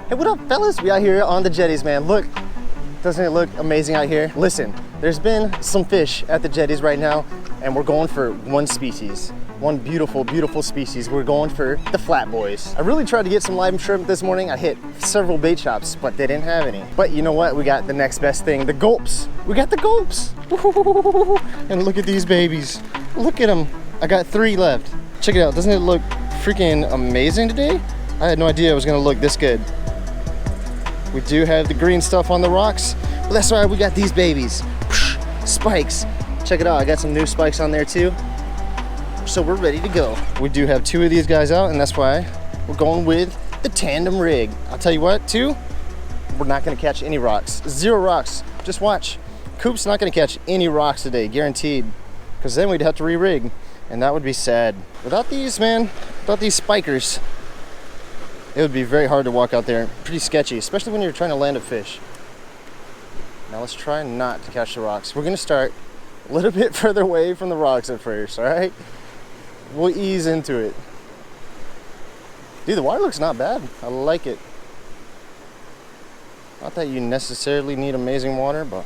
Hey, what up, fellas? We out here on the jetties, man. Look, doesn't it look amazing out here? Listen, there's been some fish at the jetties right now, and we're going for one species. One beautiful, beautiful species. We're going for the flat boys. I really tried to get some live shrimp this morning. I hit several bait shops, but they didn't have any. But you know what? We got the next best thing, the gulps. We got the gulps. And look at these babies. Look at them. I got 3 left. Check it out. Doesn't it look freaking amazing today? I had no idea it was gonna look this good. We do have the green stuff on the rocks, but that's why we got these babies. Spikes. Check it out, I got some new spikes on there too. So we're ready to go. We do have 2 of these guys out, and that's why we're going with the tandem rig. I'll tell you what, too, we're not gonna catch any rocks. 0 rocks, just watch. Coop's not gonna catch any rocks today, guaranteed. Because then we'd have to re-rig, and that would be sad. Without these, man, without these spikers, it would be very hard to walk out there. Pretty sketchy, especially when you're trying to land a fish. Now let's try not to catch the rocks. We're gonna start a little bit further away from the rocks at first, all right? We'll ease into it. Dude, the water looks not bad. I like it. Not that you necessarily need amazing water, but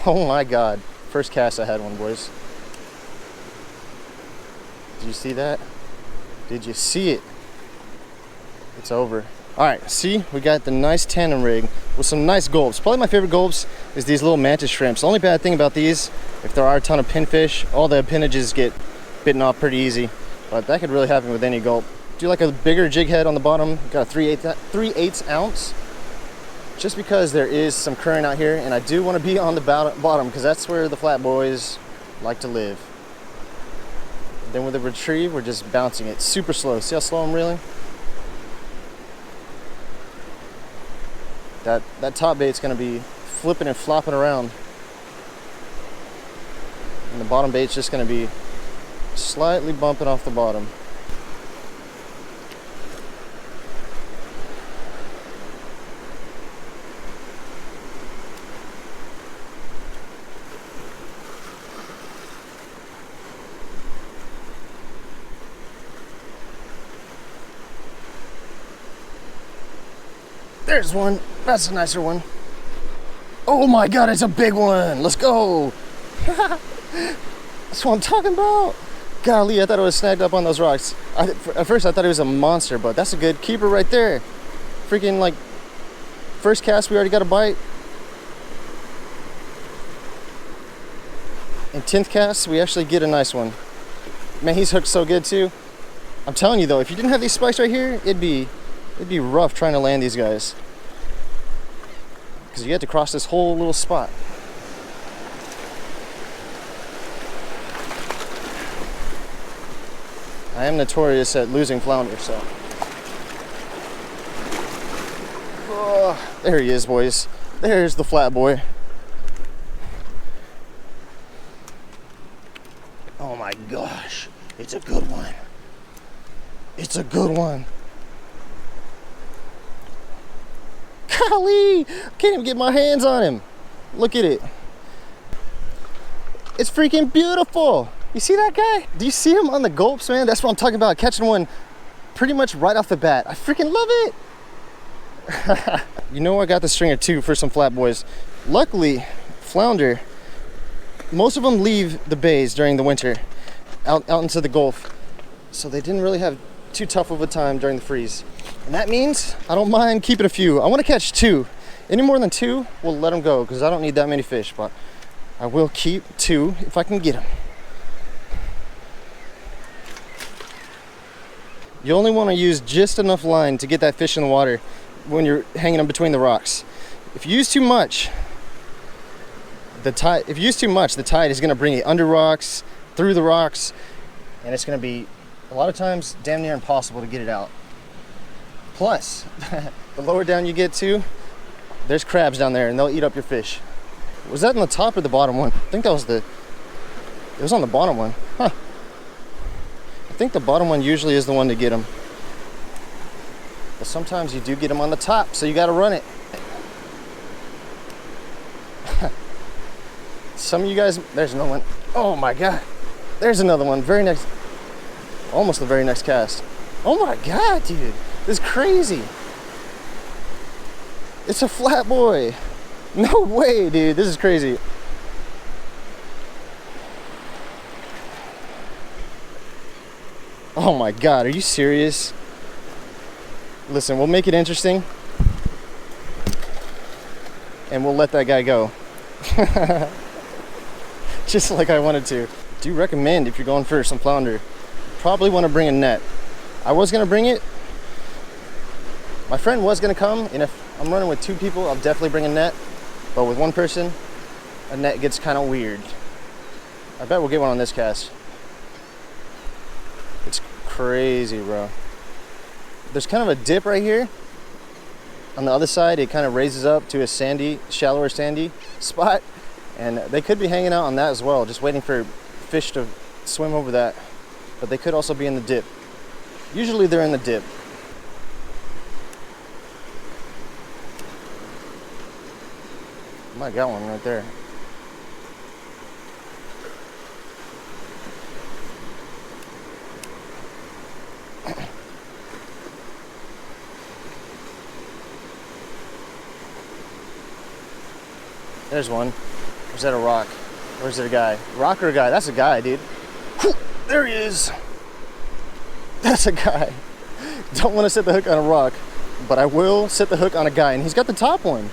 oh my God. First cast I had one, boys. Did you see that? Did you see it? It's over. All right, see, we got the nice tandem rig with some nice gulps. Probably my favorite gulps is these little mantis shrimps. The only bad thing about these, if there are a ton of pinfish, all the appendages get bitten off pretty easy. But that could really happen with any gulp. Do like a bigger jig head on the bottom. Got a 3/8 ounce. Just because there is some current out here, and I do want to be on the bottom because that's where the flat boys like to live. Then with the retrieve, we're just bouncing it super slow. See how slow I'm reeling? That top bait's gonna be flipping and flopping around. And the bottom bait's just gonna be slightly bumping off the bottom. There's one. That's a nicer one. Oh my God, it's a big one. Let's go. That's what I'm talking about. Golly, I thought it was snagged up on those rocks. At first I thought it was a monster, but that's a good keeper right there. Freaking like, first cast we already got a bite. And 10th cast we actually get a nice one. Man, he's hooked so good too. I'm telling you though, if you didn't have these spikes right here, it'd be rough trying to land these guys. Because you had to cross this whole little spot. I am notorious at losing flounder, so. Oh, there he is, boys. There's the flat boy. Oh my gosh, it's a good one. It's a good one. Golly, can't even get my hands on him. Look at it. It's freaking beautiful. You see that guy? Do you see him on the gulps, man? That's what I'm talking about, catching one pretty much right off the bat. I freaking love it. You know, I got the stringer too for some flat boys. Luckily, flounder, most of them leave the bays during the winter out into the Gulf. So they didn't really have too tough of a time during the freeze. And that means I don't mind keeping a few. I want to catch 2. Any more than 2, we'll let them go because I don't need that many fish, but I will keep 2 if I can get them. You only want to use just enough line to get that fish in the water when you're hanging them between the rocks. If you use too much, the tide is going to bring it under rocks, through the rocks, and it's going to be a lot of times damn near impossible to get it out. Plus, the lower down you get to, there's crabs down there and they'll eat up your fish. Was that in the top or the bottom one? I think that was it was on the bottom one. Huh. I think the bottom one usually is the one to get them. But sometimes you do get them on the top, so you gotta run it. Some of you guys, there's another one. Oh my God. There's another one, almost the very next cast. Oh my God, dude. This is crazy. It's a flat boy. No way, dude. This is crazy. Oh my God, are you serious? Listen, we'll make it interesting. And we'll let that guy go. Just like I wanted to. Do recommend if you're going for some flounder, probably want to bring a net. I was going to bring it. My friend was going to come, and if I'm running with 2 people, I'll definitely bring a net. But with 1 person, a net gets kind of weird. I bet we'll get one on this cast. It's crazy, bro. There's kind of a dip right here. On the other side, it kind of raises up to a sandy, shallower sandy spot. And they could be hanging out on that as well, just waiting for fish to swim over that. But they could also be in the dip. Usually they're in the dip. I got one right there. There's one. Or is that a rock? Or is it a guy? Rock or a guy? That's a guy, dude. There he is. That's a guy. Don't want to set the hook on a rock, but I will set the hook on a guy, and he's got the top one.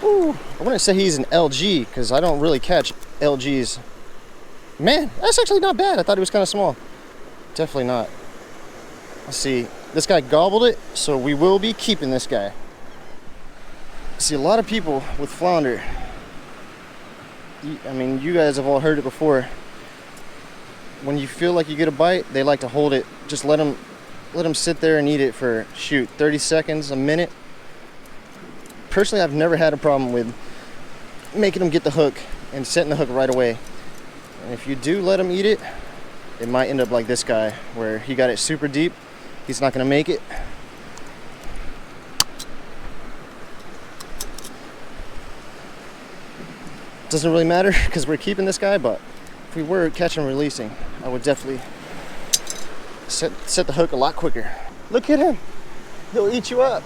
Ooh, I wouldn't say he's an LG because I don't really catch LGs. Man, that's actually not bad. I thought he was kind of small. Definitely not. Let's see. This guy gobbled it, so we will be keeping this guy. I see a lot of people with flounder. I mean, you guys have all heard it before. When you feel like you get a bite, they like to hold it. Just let them sit there and eat it for, shoot, 30 seconds, a minute. Personally, I've never had a problem with making them get the hook and setting the hook right away. And if you do let them eat it, it might end up like this guy, where he got it super deep. He's not gonna make it. Doesn't really matter because we're keeping this guy, but if we were catching and releasing, I would definitely set the hook a lot quicker. Look at him. He'll eat you up.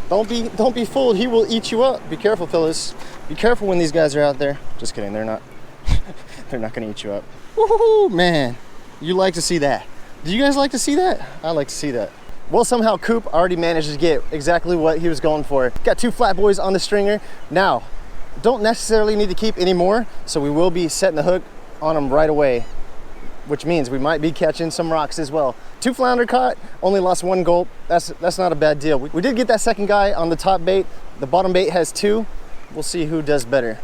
Don't be fooled. He will eat you up. Be careful, fellas. Be careful when these guys are out there. Just kidding. They're not. They're not gonna eat you up. Woohoo, man. You like to see that. Do you guys like to see that? I like to see that. Well, somehow Coop already managed to get exactly what he was going for. Got 2 flat boys on the stringer. Now, don't necessarily need to keep any more, so we will be setting the hook on them right away, which means we might be catching some rocks as well. 2 flounder caught, only lost 1 gulp. That's not a bad deal. We did get that second guy on the top bait. The bottom bait has 2. We'll see who does better.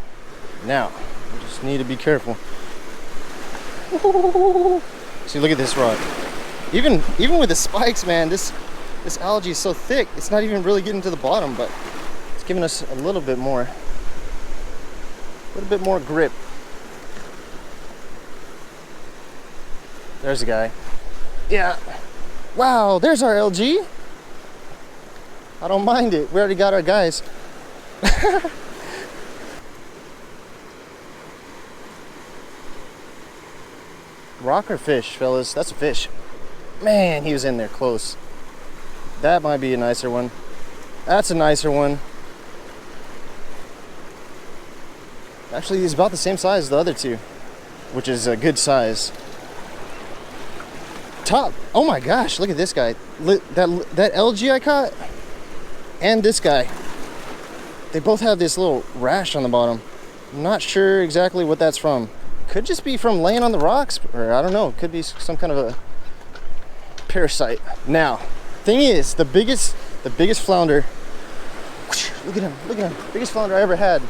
Now, we just need to be careful. See, look at this rod. Even with the spikes, man, this algae is so thick, it's not even really getting to the bottom, but it's giving us a little bit more grip. There's a guy. Yeah. Wow, there's our LG. I don't mind it. We already got our guys. Rock or fish, fellas? That's a fish. Man, he was in there close. That might be a nicer one. That's a nicer one. Actually, he's about the same size as the other 2, which is a good size. Top. Oh my gosh, look at this guy. That LG I caught and this guy. They both have this little rash on the bottom. I'm not sure exactly what that's from. Could just be from laying on the rocks, or I don't know. Could be some kind of a parasite. Now, thing is, the biggest flounder. Look at him. Biggest flounder I ever had.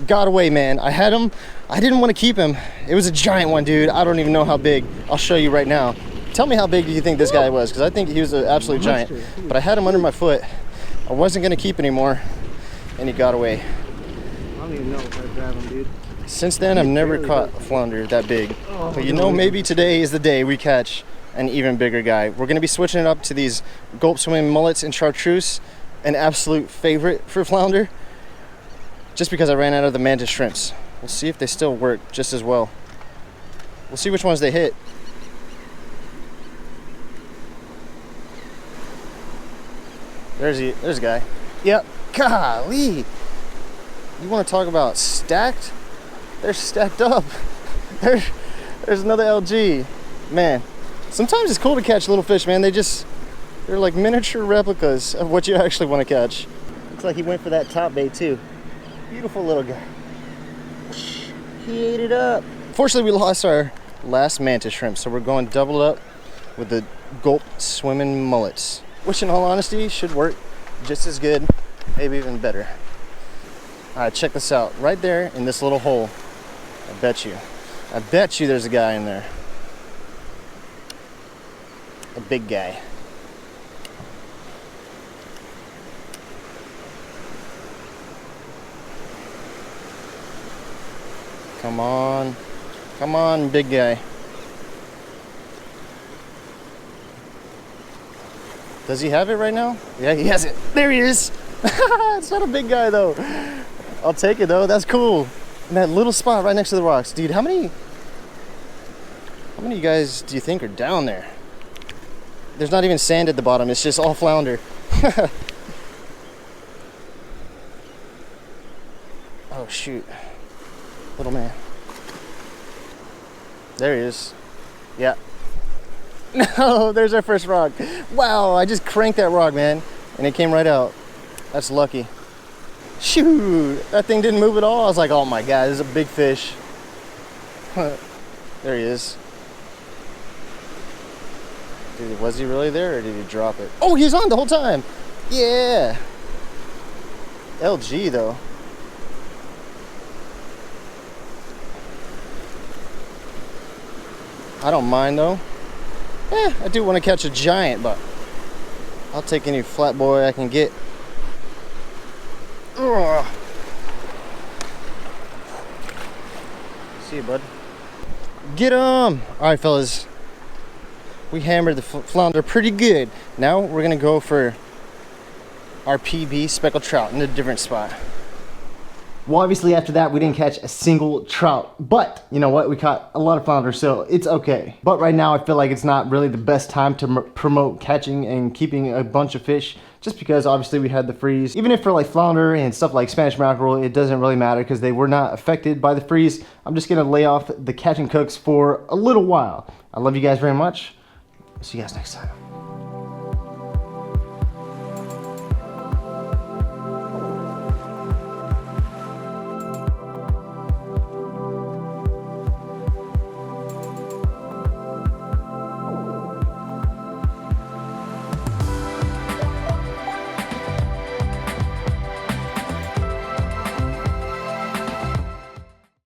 Got away, man. I had him. I didn't want to keep him. It was a giant one, dude. I don't even know how big. I'll show you right now. Tell me how big do you think this guy was? Because I think he was an absolute giant. But I had him under my foot. I wasn't going to keep anymore, and he got away. I don't even know if I grab him, dude. Since then, I've never caught a flounder that big. But you know, maybe today is the day we catch an even bigger guy. We're going to be switching it up to these gulp swim mullets and chartreuse, an absolute favorite for flounder. just because I ran out of the mantis shrimps. We'll see if they still work just as well. We'll see which ones they hit. There's a guy. Yep. Golly. You want to talk about stacked? They're stacked up. There's another LG. Man, sometimes it's cool to catch little fish, man. They're like miniature replicas of what you actually want to catch. Looks like he went for that top bait too. Beautiful little guy. He ate it up. Fortunately, we lost our last mantis shrimp, so we're going double up with the gulp swimming mullets, which in all honesty should work just as good, maybe even better. All right, check this out. Right there in this little hole, I bet you there's a guy in there. A big guy. Come on. Come on, big guy. Does he have it right now? Yeah, he has it. There he is. It's not a big guy though. I'll take it though. That's cool. In that little spot right next to the rocks. Dude, how many of you guys do you think are down there? There's not even sand at the bottom. It's just all flounder. Oh shoot. Little man. There he is. Yeah. No, there's our first rock. Wow, I just cranked that rock, man. And it came right out. That's lucky. Shoot, that thing didn't move at all. I was like, oh my God, this is a big fish. There he is. Dude, was he really there or did he drop it? Oh, he was on the whole time. Yeah. LG though. I don't mind though. I do want to catch a giant, but I'll take any flat boy I can get. Ugh. See you, bud. Get him! All right, fellas. We hammered the flounder pretty good. Now we're gonna go for our PB speckled trout in a different spot. Well, obviously after that, we didn't catch a single trout, but you know what? We caught a lot of flounder, so it's okay. But right now, I feel like it's not really the best time to promote catching and keeping a bunch of fish, just because obviously we had the freeze. Even if for like flounder and stuff like Spanish mackerel, it doesn't really matter because they were not affected by the freeze. I'm just gonna lay off the catch and cooks for a little while. I love you guys very much. See you guys next time.